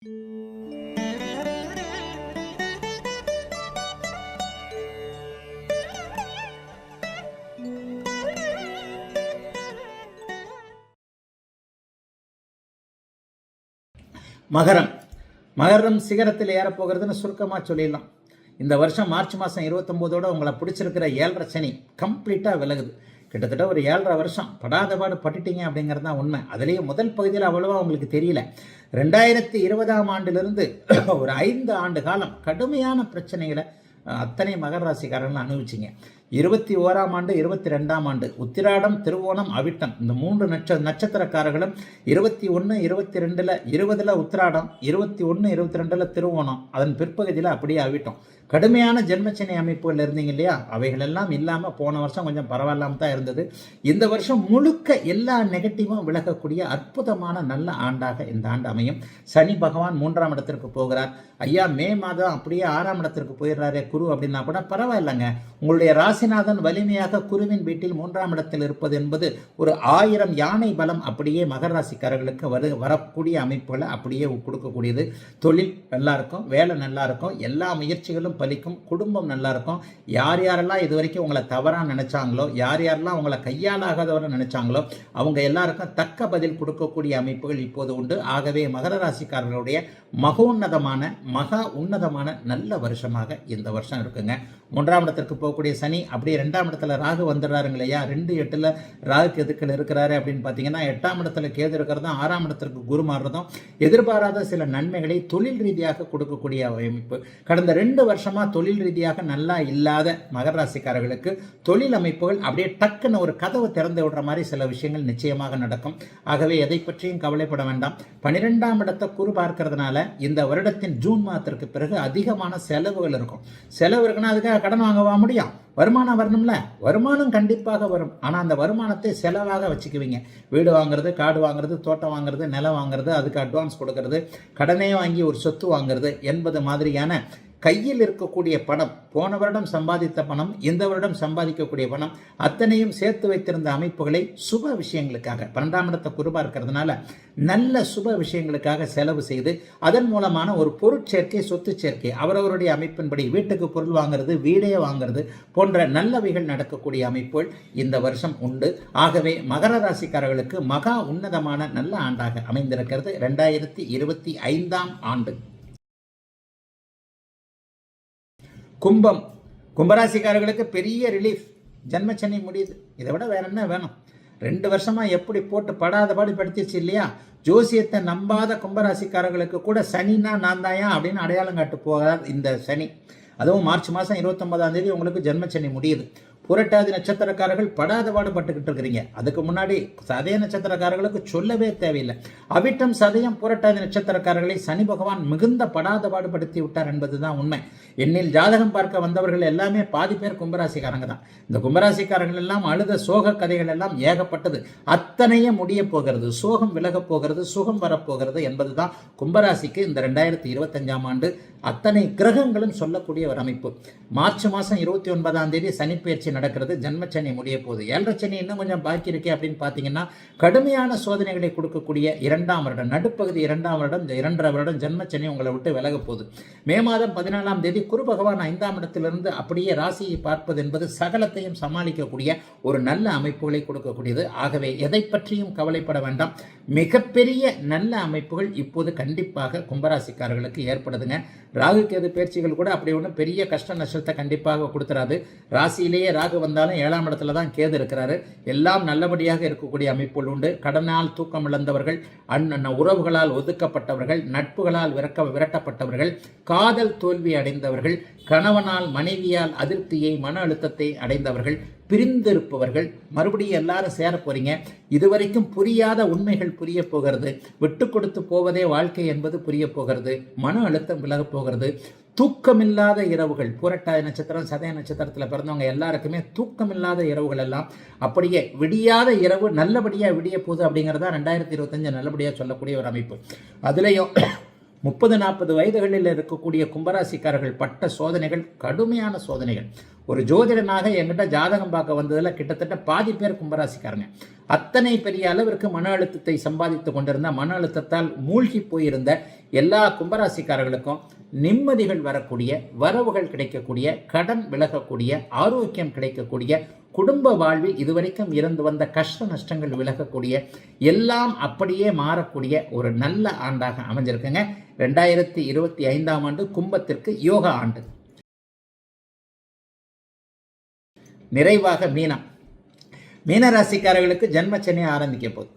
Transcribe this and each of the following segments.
மகரம். மகரம் சிகரத்தில் ஏறப்போகிறதுன்னு சுருக்கமாக சொல்லிடலாம். இந்த வருஷம் மார்ச் மாதம் 29 உங்களை பிடிச்சிருக்கிற 7.5 சனி கம்ப்ளீட்டாக விலகுது. கிட்டத்தட்ட ஒரு 7.5 வருஷம் படாத பாடு பட்டுட்டீங்க அப்படிங்கிறது தான் உண்மை. அதுலேயே முதல் பகுதியில் அவ்வளோவா உங்களுக்கு தெரியல. 2020ஆம் ஆண்டிலிருந்து ஒரு 5 ஆண்டு காலம் கடுமையான பிரச்சனைகளை அத்தனை மகர ராசிக்காரர்கள் அனுபவிச்சிங்க. 21ஆம் ஆண்டு 22ஆம் ஆண்டு உத்திராடம், திருவோணம், அவிட்டம் இந்த 3 நட்சத்திரக்காரர்களும் 21, 22ல் 20ல் உத்திராடம், 21, 22ல் திருவோணம், அதன் பிற்பகுதியில் அப்படியே அவிட்டம். கடுமையான ஜென்மச்சனி அமைப்புகள் இருந்தீங்க இல்லையா, அவைகளெல்லாம் இல்லாமல் போன வருஷம் கொஞ்சம் பரவாயில்லாமல் தான் இருந்தது. இந்த வருஷம் முழுக்க எல்லா நெகட்டிவும் விலகக்கூடிய அற்புதமான நல்ல ஆண்டாக இந்த ஆண்டு அமையும். சனி பகவான் 3ஆம் இடத்திற்கு போகிறார். ஐயா மே மாதம் அப்படியே 6ஆம் இடத்திற்கு போயிடுறாரு குரு அப்படின்னா கூட பரவாயில்லைங்க. உங்களுடைய ராசிநாதன் வலிமையாக குருவின் வீட்டில் 3ஆம் இடத்தில் இருப்பது என்பது ஒரு 1000 யானை பலம் அப்படியே மகர ராசிக்காரர்களுக்கு வரக்கூடிய அமைப்புகளை அப்படியே கொடுக்கக்கூடியது. தொழில் நல்லா இருக்கும், வேலை நல்லா இருக்கும், எல்லா முயற்சிகளும் பலிக்கும், குடும்பம் நல்லா இருக்கும். யார் யாரெல்லாம் இது வரைக்கும் உங்களை தவறாக நினைச்சாங்களோ, யார் யாரெல்லாம் உங்களை கையாலாகாதவரை நினைச்சாங்களோ அவங்க எல்லாருக்கும் தக்க பதில் கொடுக்கக்கூடிய அமைப்புகள் இப்போது உண்டு. ஆகவே மகர ராசிக்காரர்களுடைய மகா உன்னதமான நல்ல வருஷமாக இந்த வருஷம் இருக்குங்க. 3ஆம் இடத்திற்கு போகக்கூடிய சனி அப்படியே 2ஆம் இடத்துல ராகு வந்துடுறாருங்க இல்லையா. 2-8ல் ராகு கேதுக்கள் இருக்கிறாரு அப்படின்னு பார்த்தீங்கன்னா 8ஆம் இடத்துல கேது இருக்கிறதும் 6ஆம் இடத்திற்கு குரு மாறுறதும் எதிர்பாராத சில நன்மைகளை தொழில் ரீதியாக கொடுக்கக்கூடிய அமைப்பு. கடந்த 2 வருஷமா தொழில் ரீதியாக நல்லா இல்லாத மகர ராசிக்காரர்களுக்கு தொழில் அமைப்புகள் அப்படியே டக்குன்னு ஒரு கதவை திறந்து விடுற மாதிரி சில விஷயங்கள் நிச்சயமாக நடக்கும். ஆகவே எதை பற்றியும் கவலைப்பட வேண்டாம். 12ஆம் இடத்தை குரு பார்க்கறதுனால இந்த வருடத்தின் ஜூன் மாதத்திற்கு பிறகு அதிகமான செலவுகள் இருக்கும். செலவு இருக்குன்னா அதுக்காக கடன் வாங்கவா முடியும்? வருமானம் வரணும்ல. வருமானம் கண்டிப்பாக வரும். ஆனால் அந்த வருமானத்தை செலவாக வச்சுக்குவீங்க. வீடு வாங்குறது, காடு வாங்குறது, தோட்டம் வாங்குறது, நிலம் வாங்குறது, அதுக்கு அட்வான்ஸ் கொடுக்கறது, கடனே வாங்கி ஒரு சொத்து வாங்குறது என்பது மாதிரியான கையில் இருக்கக்கூடிய பணம், போன வருடம் சம்பாதித்த பணம், இந்த வருடம் சம்பாதிக்கக்கூடிய பணம் அத்தனையும் சேர்த்து வைத்திருந்த அமைப்புகளை சுப விஷயங்களுக்காக 12ஆம் இடத்தை குருபா இருக்கிறதுனால நல்ல சுப விஷயங்களுக்காக செலவு செய்து அதன் மூலமான ஒரு பொருட்சேர்க்கை, சொத்து சேர்க்கை, அவரவருடைய அமைப்பின்படி வீட்டுக்கு பொருள் வாங்குறது, வீடே வாங்குறது போன்ற நல்லவைகள் நடக்கக்கூடிய அமைப்புகள் இந்த வருஷம் உண்டு. ஆகவே மகர ராசிக்காரர்களுக்கு மகா உன்னதமான நல்ல ஆண்டாக அமைந்திருக்கிறது 2025ஆம் ஆண்டு. கும்பம். கும்பராசிக்காரர்களுக்கு பெரிய ரிலீஃப். ஜென்மச்சனி முடியுது. இதை விட வேற என்ன வேணும்? 2 வருஷமா எப்படி போட்டு படாத பாடு படுத்திச்சு இல்லையா. ஜோசியத்தை நம்பாத கும்பராசிக்காரர்களுக்கு கூட சனினா நான் தாயா அப்படின்னு அடையாளம் காட்டு போகிறார் இந்த சனி. அதுவும் மார்ச் மாதம் 29ஆம் தேதி உங்களுக்கு ஜென்மச்சனி முடியுது. புரட்டாதி நட்சத்திரக்காரர்கள் படாத பாடுபட்டுக்கிட்டு இருக்கிறீங்க. அதுக்கு முன்னாடி சதய நட்சத்திரக்காரர்களுக்கு சொல்லவே தேவையில்லை. அவிட்டம், சதயம், புரட்டாதி நட்சத்திரக்காரர்களை சனி பகவான் மிகுந்த படாத பாடுபடுத்தி விட்டார் என்பதுதான் உண்மை. எண்ணில் ஜாதகம் பார்க்க வந்தவர்கள் எல்லாமே பாதி பேர் கும்பராசிக்காரங்க தான். இந்த கும்பராசிக்காரர்கள் எல்லாம் அழுத சோக கதைகள் எல்லாம் ஏகப்பட்டது. அத்தனையும் முடிய போகிறது, சோகம் விலகப் போகிறது, சுகம் வரப்போகிறது என்பதுதான் கும்பராசிக்கு இந்த 2025ஆம் ஆண்டு அத்தனை கிரகங்களும் சொல்லக்கூடிய ஒரு அமைப்பு. மார்ச் மாதம் 29ஆம் தேதி சனி பயிற்சி நடக்கிறது. ஜென்மச்சனி முடிய போகுது. 7.5 சனி இன்னும் கொஞ்சம் பாக்கி இருக்கே அப்படின்னு பார்த்தீங்கன்னா கடுமையான சோதனைகளை கொடுக்கக்கூடிய 2ஆம் வருடம், நடுப்பகுதி 2ஆம் வருடம், 2.5 வருடம் ஜென்மச்சனி உங்களை விட்டு விலக போகுது. மே மாதம் 14ஆம் தேதி குரு பகவான் 5ஆம் இடத்திலிருந்து அப்படியே ராசியை பார்ப்பது என்பது சகலத்தையும் சமாளிக்கக்கூடிய ஒரு நல்ல அமைப்புகளை கொடுக்கக்கூடியது. ஆகவே எதை பற்றியும் கவலைப்பட வேண்டாம். மிகப்பெரிய நல்ல அமைப்புகள் இப்போது கண்டிப்பாக கும்பராசிக்காரர்களுக்கு ஏற்படுதுங்க. ராகு கேது பயிற்சிகள் கூட அப்படி ஒன்றும் பெரிய கஷ்ட நஷ்டத்தை கண்டிப்பாக கொடுத்துறாது. ராசியிலேயே ராகு வந்தாலும் 7ஆம் இடத்துல தான் கேது இருக்கிறாரு. எல்லாம் நல்லபடியாக இருக்கக்கூடிய அமைப்புகள் உண்டு. கடனால் தூக்கம் இழந்தவர்கள், உறவுகளால் ஒதுக்கப்பட்டவர்கள், நட்புகளால் விரட்டப்பட்டவர்கள், காதல் தோல்வி அடைந்தவர்கள், கணவனால் மனைவியால் அதிருப்தியை, மன அழுத்தத்தை அடைந்தவர்கள், பிரிந்திருப்பவர்கள் மறுபடியும் எல்லாரும் சேர போறீங்க. இதுவரைக்கும் புரியாத உண்மைகள் புரிய போகிறது. விட்டு கொடுத்து போவதே வாழ்க்கை என்பது புரிய போகிறது. மன அழுத்தம் விலக போகிறது. தூக்கமில்லாத இரவுகள், புரட்டாதி நட்சத்திரம், சதய நட்சத்திரத்தில் பிறந்தவங்க எல்லாருக்குமே தூக்கமில்லாத இரவுகள் எல்லாம் அப்படியே விடியாத இரவு நல்லபடியாக விடிய போகுது அப்படிங்கிறதா 2025 நல்லபடியாக சொல்லக்கூடிய ஒரு அமைப்பு. அதுலேயும் 30-40 வயதுகளில் இருக்கக்கூடிய கும்பராசிக்காரர்கள் பட்ட சோதனைகள் கடுமையான சோதனைகள். ஒரு ஜோதிடனாக என்கிட்ட ஜாதகம் பார்க்க வந்ததில் கிட்டத்தட்ட பாதி பேர் கும்பராசிக்காரங்க. அத்தனை பெரிய அளவிற்கு மன அழுத்தத்தை சம்பாதித்து கொண்டிருந்த, மன அழுத்தத்தால் மூழ்கி போயிருந்த எல்லா கும்பராசிக்காரர்களுக்கும் நிம்மதிகள் வரக்கூடிய, வரவுகள் கிடைக்கக்கூடிய, கடன் விலகக்கூடிய, ஆரோக்கியம் கிடைக்கக்கூடிய, குடும்ப வாழ்வில் இதுவரைக்கும் இருந்து வந்த கஷ்ட நஷ்டங்கள் விலகக்கூடிய, எல்லாம் அப்படியே மாறக்கூடிய ஒரு நல்ல ஆண்டாக அமைஞ்சிருக்குங்க 2025ஆம் ஆண்டு கும்பத்திற்கு யோகா ஆண்டு. நிறைவாக மீனராசிக்காரர்களுக்கு ஜென்மச்சனி ஆரம்பிக்க போகுது.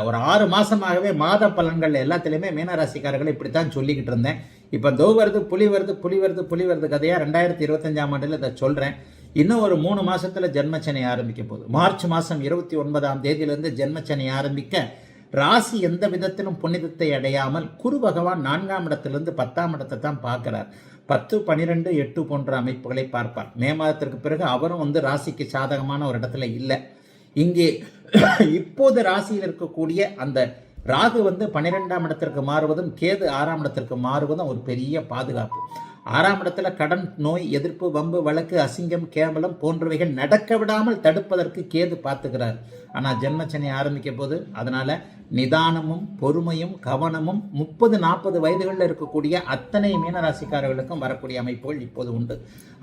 ஒரு 6 மாதமாகவே மாத பலன்கள் எல்லாத்துலேயுமே மீனராசிக்காரர்கள் இப்படித்தான் சொல்லிக்கிட்டு இருந்தேன். இப்போ தோ வருது புலி வருது கதையாக 2025ஆம் ஆண்டில் இதை சொல்கிறேன். இன்னும் ஒரு 3 மாதத்தில் ஜென்மச்சனி ஆரம்பிக்க போகுது. மார்ச் மாதம் 29ஆம் தேதியிலிருந்து ஜென்மச்சனி ஆரம்பிக்க, ராசி எந்த விதத்திலும் புனிதத்தை அடையாமல் குரு பகவான் 4ஆம் இடத்திலிருந்து 10ஆம் இடத்தை தான் பார்க்கிறார். 10, 12, 8 போன்ற அமைப்புகளை பார்ப்பார். மே மாதத்திற்கு பிறகு அவரும் ராசிக்கு சாதகமான ஒரு இடத்துல இல்லை. இங்கே இப்போது ராசியில் இருக்கக்கூடிய அந்த ராகு 12ஆம் இடத்திற்கு மாறுவதும், கேது 6ஆம் இடத்திற்கு மாறுவதும் ஒரு பெரிய பாதுகாப்பு. 6ஆம் இடத்துல கடன், நோய், எதிர்ப்பு, வம்பு, வழக்கு, அசிங்கம், கேவலம் போன்றவைகள் நடக்க விடாமல் தடுப்பதற்கு கேது பார்த்துக்கிறார். ஆனால் ஜென்மச்சனி ஆரம்பிக்க போது, அதனால நிதானமும் பொறுமையும் கவனமும் 30-40 வயதுகளில் இருக்கக்கூடிய அத்தனை மீனராசிக்காரர்களுக்கும் வரக்கூடிய அமைப்புகள் இப்போது உண்டு.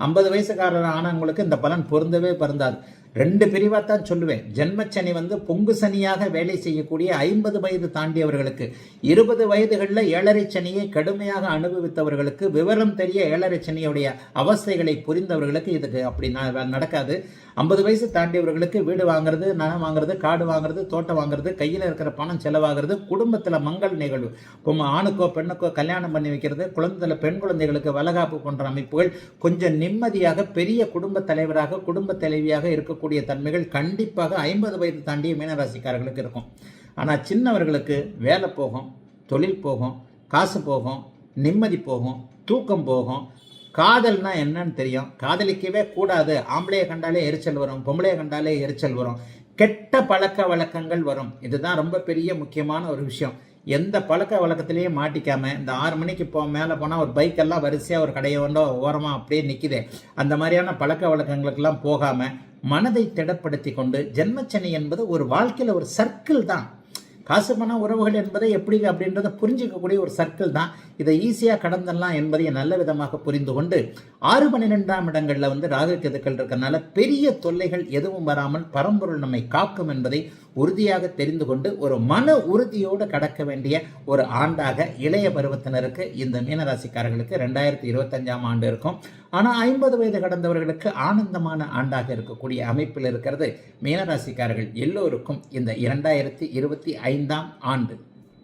50 வயசுக்காரர் ஆனவங்களுக்கு இந்த பலன் பொருந்தவே பொருந்தாது. 2 பிரிவாக தான் சொல்லுவேன். ஜென்மச்சனி பொங்கு சனியாக வேலை செய்யக்கூடிய 50 வயது தாண்டியவர்களுக்கு, 20 வயதுகளில் 7.5 சனியை கடுமையாக அனுபவித்தவர்களுக்கு, விவரம் தெரிய 7.5 சனியுடைய அவஸ்தைகளை புரிந்தவர்களுக்கு இதுக்கு அப்படி நடக்காது. 50 வயசு தாண்டியவர்களுக்கு வீடு வாங்குறது, நகை வாங்குறது, காடு வாங்குறது, தோட்டம் வாங்குறது, கையில் இருக்கிற பணம் செலவாகிறது, குடும்பத்தில் மங்கள் நிகழ்வு, ஆணுக்கோ பெண்ணுக்கோ கல்யாணம் பண்ணி வைக்கிறது, பெண் குழந்தைகளுக்கு வளகாப்பு போன்ற அமைப்புகள், கொஞ்சம் நிம்மதியாக பெரிய குடும்ப தலைவராக, குடும்ப தலைவியாக இருக்கக்கூடிய தன்மைகள் கண்டிப்பாக 50 வயது தாண்டிய மீனராசிக்காரர்களுக்கு இருக்கும். ஆனால் சின்னவர்களுக்கு வேலை போகும், தொழில் போகும், காசு போகும், நிம்மதி போகும், தூக்கம் போகும். காதல்னா என்னன்னு தெரியும், காதலிக்கவே கூடாது, ஆம்பளையை கண்டாலே எரிச்சல் வரும், பொம்பளையை கண்டாலே எரிச்சல் வரும், கெட்ட பழக்க வழக்கங்கள் வரும். இதுதான் ரொம்ப பெரிய முக்கியமான ஒரு விஷயம். எந்த பழக்க வழக்கத்திலேயே மாட்டிக்காமல், இந்த 6 மணிக்கு மேலே போனால் ஒரு பைக்கெல்லாம் வரிசையாக ஒரு கடையோண்டோ ஓரமாக அப்படியே நிற்கிது, அந்த மாதிரியான பழக்க வழக்கங்களுக்கெல்லாம் போகாமல் மனதை திடப்படுத்தி கொண்டு, ஜென்மச்சனி என்பது ஒரு வாழ்க்கையில் ஒரு சர்க்கிள் தான். காசு பணம் உறவுகள் என்பதை எப்படி அப்படின்றத புரிஞ்சிக்கக்கூடிய ஒரு சர்க்கிள் தான். இதை ஈஸியாக கடந்துடலாம் என்பதை நல்ல விதமாக புரிந்து கொண்டு, 6, 12ஆம் இடங்களில் ராகு கேதுக்கள் இருக்கிறதுனால பெரிய தொல்லைகள் எதுவும் வராமல் பரம்பொருள் நம்மை காக்கும் என்பதை உறுதியாக தெரிந்து கொண்டு, ஒரு மன உறுதியோடு கடக்க வேண்டிய ஒரு ஆண்டாக இளைய பருவத்தினருக்கு, இந்த மீனராசிக்காரர்களுக்கு 2025ஆம் ஆண்டு இருக்கும். ஆனால் 50 வயது கடந்தவர்களுக்கு ஆனந்தமான ஆண்டாக இருக்கக்கூடிய அமைப்பில் இருக்கிறது மீனராசிக்காரர்கள் எல்லோருக்கும் இந்த 2025ஆம் ஆண்டு.